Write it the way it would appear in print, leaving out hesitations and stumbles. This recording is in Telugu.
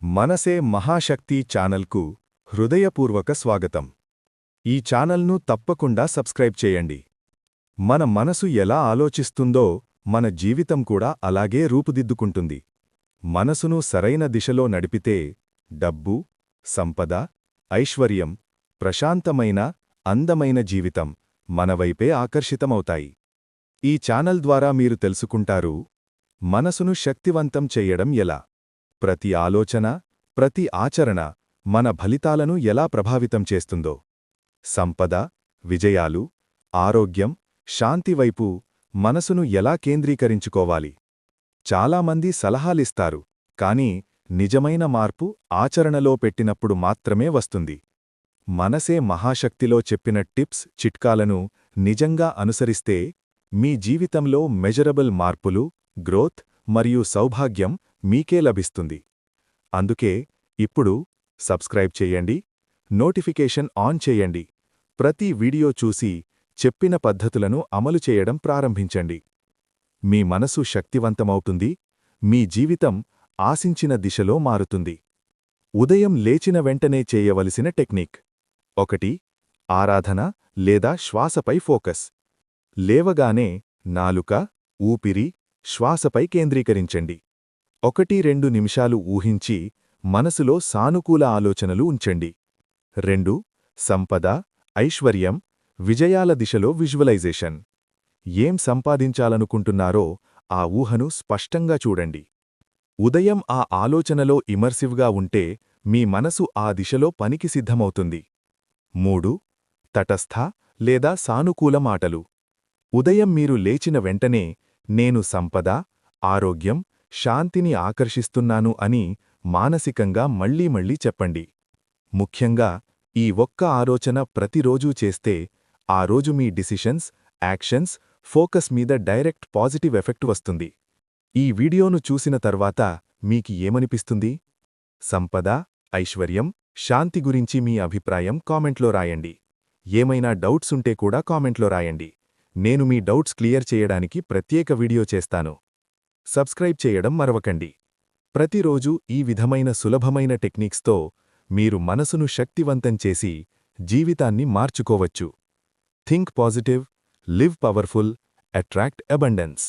మనసే మహాశక్తి ఛానల్కు హృదయపూర్వక స్వాగతం. ఈ ఛానల్ను తప్పకుండా సబ్స్క్రైబ్ చేయండి. మన మనసు ఎలా ఆలోచిస్తుందో మన జీవితం కూడా అలాగే రూపుదిద్దుకుంటుంది. మనసును సరైన దిశలో నడిపితే డబ్బు, సంపద, ఐశ్వర్యం, ప్రశాంతమైన, అందమైన జీవితం మనవైపే ఆకర్షితమవుతాయి. ఈ ఛానల్ ద్వారా మీరు తెలుసుకుంటారు: మనసును శక్తివంతం చెయ్యడం ఎలా, ప్రతి ఆలోచన, ప్రతి ఆచరణ మన ఫలితాలను ఎలా ప్రభావితం చేస్తుందో, సంపద, విజయాలు, ఆరోగ్యం, శాంతి వైపు మనసును ఎలా కేంద్రీకరించుకోవాలి. చాలామంది సలహాలిస్తారు, కానీ నిజమైన మార్పు ఆచరణలో పెట్టినప్పుడు మాత్రమే వస్తుంది. మనసే మహాశక్తిలో చెప్పిన టిప్స్, చిట్కాలను నిజంగా అనుసరిస్తే మీ జీవితంలో మెజరబుల్ మార్పులు, గ్రోత్ మరియు సౌభాగ్యం మీకే లభిస్తుంది. అందుకే ఇప్పుడు సబ్స్క్రైబ్ చేయండి, నోటిఫికేషన్ ఆన్ చేయండి. ప్రతి వీడియో చూసి చెప్పిన పద్ధతులను అమలు చేయడం ప్రారంభించండి. మీ మనసు శక్తివంతమవుతుంది, మీ జీవితం ఆశించిన దిశలో మారుతుంది. ఉదయం లేచిన వెంటనే చేయవలసిన టెక్నిక్: 1. ఆరాధన లేదా శ్వాసపై ఫోకస్. లేవగానే నాలుక, ఊపిరి, శ్వాసపై కేంద్రీకరించండి. 1-2 నిమిషాలు ఊహించి మనసులో సానుకూల ఆలోచనలు ఉంచండి. 2. సంపద, ఐశ్వర్యం, విజయాల దిశలో విజువలైజేషన్. ఏం సంపాదించాలనుకుంటున్నారో ఆ ఊహను స్పష్టంగా చూడండి. ఉదయం ఆ ఆలోచనలో ఇమర్సివ్గా ఉంటే మీ మనసు ఆ దిశలో పనికి సిద్ధమవుతుంది. 3. తటస్థ లేదా సానుకూల మాటలు. ఉదయం మీరు లేచిన వెంటనే నేను సంపద, ఆరోగ్యం, శాంతిని ఆకర్షిస్తున్నాను అని మానసికంగా మళ్లీ మళ్లీ చెప్పండి. ముఖ్యంగా ఈ ఒక్క ఆలోచన ప్రతిరోజూ చేస్తే ఆ రోజు మీ డిసిషన్స్, యాక్షన్స్, ఫోకస్ మీద డైరెక్ట్ పాజిటివ్ ఎఫెక్ట్ వస్తుంది. ఈ వీడియోను చూసిన తర్వాత మీకు ఏమనిపిస్తుంది? సంపద, ఐశ్వర్యం, శాంతి గురించి మీ అభిప్రాయం కామెంట్లో రాయండి. ఏమైనా డౌట్స్ ఉంటే కూడా కామెంట్లో రాయండి. నేను మీ డౌట్స్ క్లియర్ చేయడానికి ప్రత్యేక వీడియో చేస్తాను. సబ్స్క్రైబ్ చేయడం మరవకండి. ప్రతిరోజూ ఈ విధమైన సులభమైన టెక్నిక్స్తో మీరు మనసును శక్తివంతం చేసి జీవితాన్ని మార్చుకోవచ్చు. Think positive, live powerful, attract abundance.